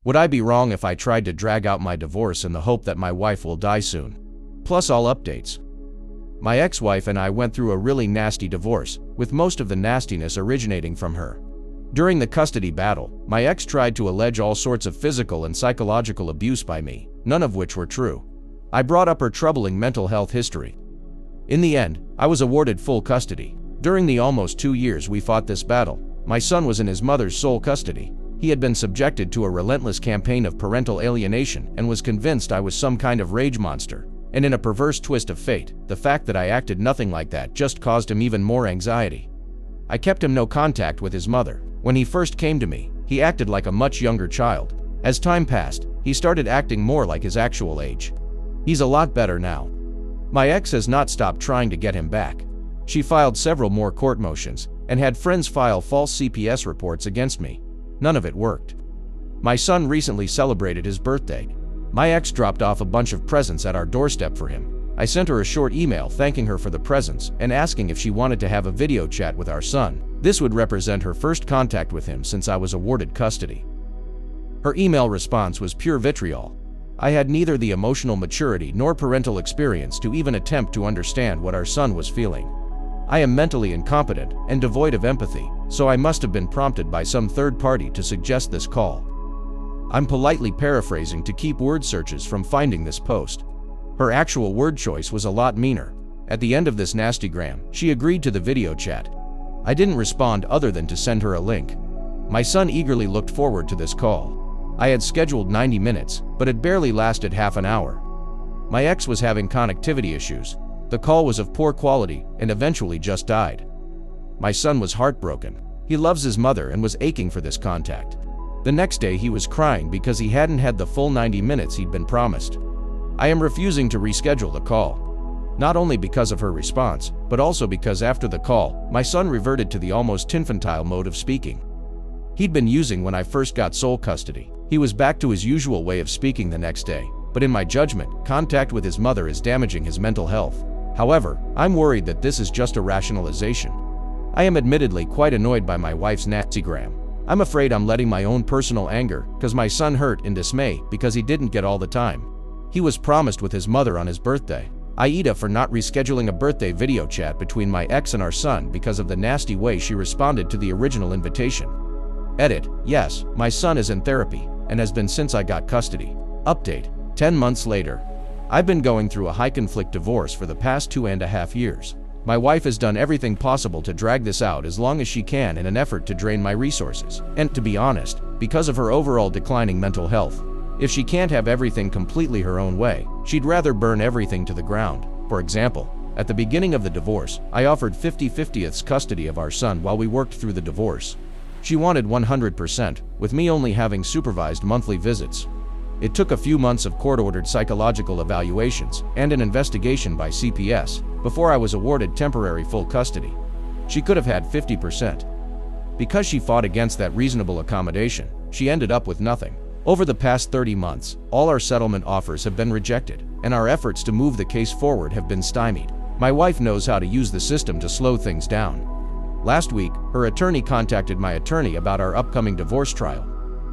Would I be wrong if I tried to drag out my divorce in the hope that my wife will die soon? Plus all updates. My ex-wife and I went through a really nasty divorce, with most of the nastiness originating from her. During the custody battle, my ex tried to allege all sorts of physical and psychological abuse by me, none of which were true. I brought up her troubling mental health history. In the end, I was awarded full custody. During the almost 2 years we fought this battle, my son was in his mother's sole custody. He had been subjected to a relentless campaign of parental alienation and was convinced I was some kind of rage monster. And in a perverse twist of fate, the fact that I acted nothing like that just caused him even more anxiety. I kept him no contact with his mother. When he first came to me, he acted like a much younger child. As time passed, he started acting more like his actual age. He's a lot better now. My ex has not stopped trying to get him back. She filed several more court motions and had friends file false CPS reports against me. None of it worked. My son recently celebrated his birthday. My ex dropped off a bunch of presents at our doorstep for him. I sent her a short email thanking her for the presents and asking if she wanted to have a video chat with our son. This would represent her first contact with him since I was awarded custody. Her email response was pure vitriol. I had neither the emotional maturity nor parental experience to even attempt to understand what our son was feeling. I am mentally incompetent and devoid of empathy, so I must have been prompted by some third party to suggest this call. I'm politely paraphrasing to keep word searches from finding this post. Her actual word choice was a lot meaner. At the end of this nastygram, she agreed to the video chat. I didn't respond other than to send her a link. My son eagerly looked forward to this call. I had scheduled 90 minutes, but it barely lasted half an hour. My ex was having connectivity issues. The call was of poor quality and eventually just died. My son was heartbroken. He loves his mother and was aching for this contact. The next day he was crying because he hadn't had the full 90 minutes he'd been promised. I am refusing to reschedule the call. Not only because of her response, but also because after the call, my son reverted to the almost infantile mode of speaking he'd been using when I first got sole custody. He was back to his usual way of speaking the next day, but in my judgment, contact with his mother is damaging his mental health. However, I'm worried that this is just a rationalization. I am admittedly quite annoyed by my wife's nastygram. I'm afraid I'm letting my own personal anger cause my son hurt in dismay because he didn't get all the time he was promised with his mother on his birthday. Aida for not rescheduling a birthday video chat between my ex and our son because of the nasty way she responded to the original invitation. Edit: yes, my son is in therapy and has been since I got custody. Update: 10 months later. I've been going through a high-conflict divorce for the past 2.5 years. My wife has done everything possible to drag this out as long as she can in an effort to drain my resources. And to be honest, because of her overall declining mental health, if she can't have everything completely her own way, she'd rather burn everything to the ground. For example, at the beginning of the divorce, I offered 50/50 custody of our son while we worked through the divorce. She wanted 100%, with me only having supervised monthly visits. It took a few months of court-ordered psychological evaluations and an investigation by CPS before I was awarded temporary full custody. She could have had 50%. Because she fought against that reasonable accommodation, she ended up with nothing. Over the past 30 months, all our settlement offers have been rejected, and our efforts to move the case forward have been stymied. My wife knows how to use the system to slow things down. Last week, her attorney contacted my attorney about our upcoming divorce trial.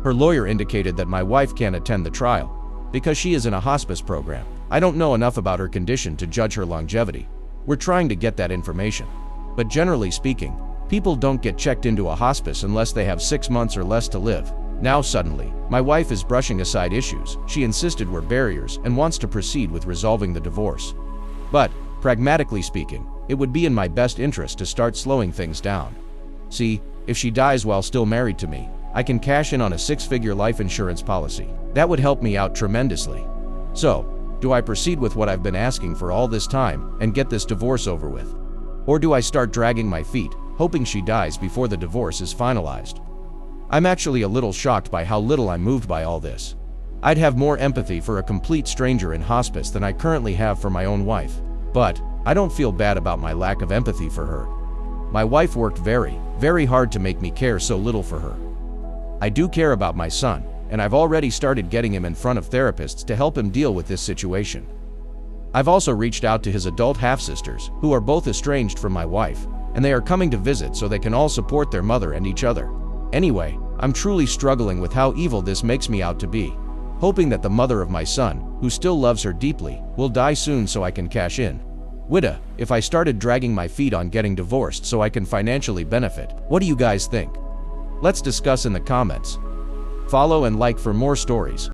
Her lawyer indicated that my wife can't attend the trial because she is in a hospice program. I don't know enough about her condition to judge her longevity. We're trying to get that information. But generally speaking, people don't get checked into a hospice unless they have 6 months or less to live. Now suddenly, my wife is brushing aside issues she insisted were barriers and wants to proceed with resolving the divorce. But, pragmatically speaking, it would be in my best interest to start slowing things down. See, if she dies while still married to me, I can cash in on a 6-figure life insurance policy. That would help me out tremendously. So, do I proceed with what I've been asking for all this time and get this divorce over with? Or do I start dragging my feet, hoping she dies before the divorce is finalized? I'm actually a little shocked by how little I'm moved by all this. I'd have more empathy for a complete stranger in hospice than I currently have for my own wife. But I don't feel bad about my lack of empathy for her. My wife worked very, very hard to make me care so little for her. I do care about my son, and I've already started getting him in front of therapists to help him deal with this situation. I've also reached out to his adult half-sisters, who are both estranged from my wife, and they are coming to visit so they can all support their mother and each other. Anyway, I'm truly struggling with how evil this makes me out to be. Hoping that the mother of my son, who still loves her deeply, will die soon so I can cash in. Widda, if I started dragging my feet on getting divorced so I can financially benefit. What do you guys think? Let's discuss in the comments. Follow and like for more stories.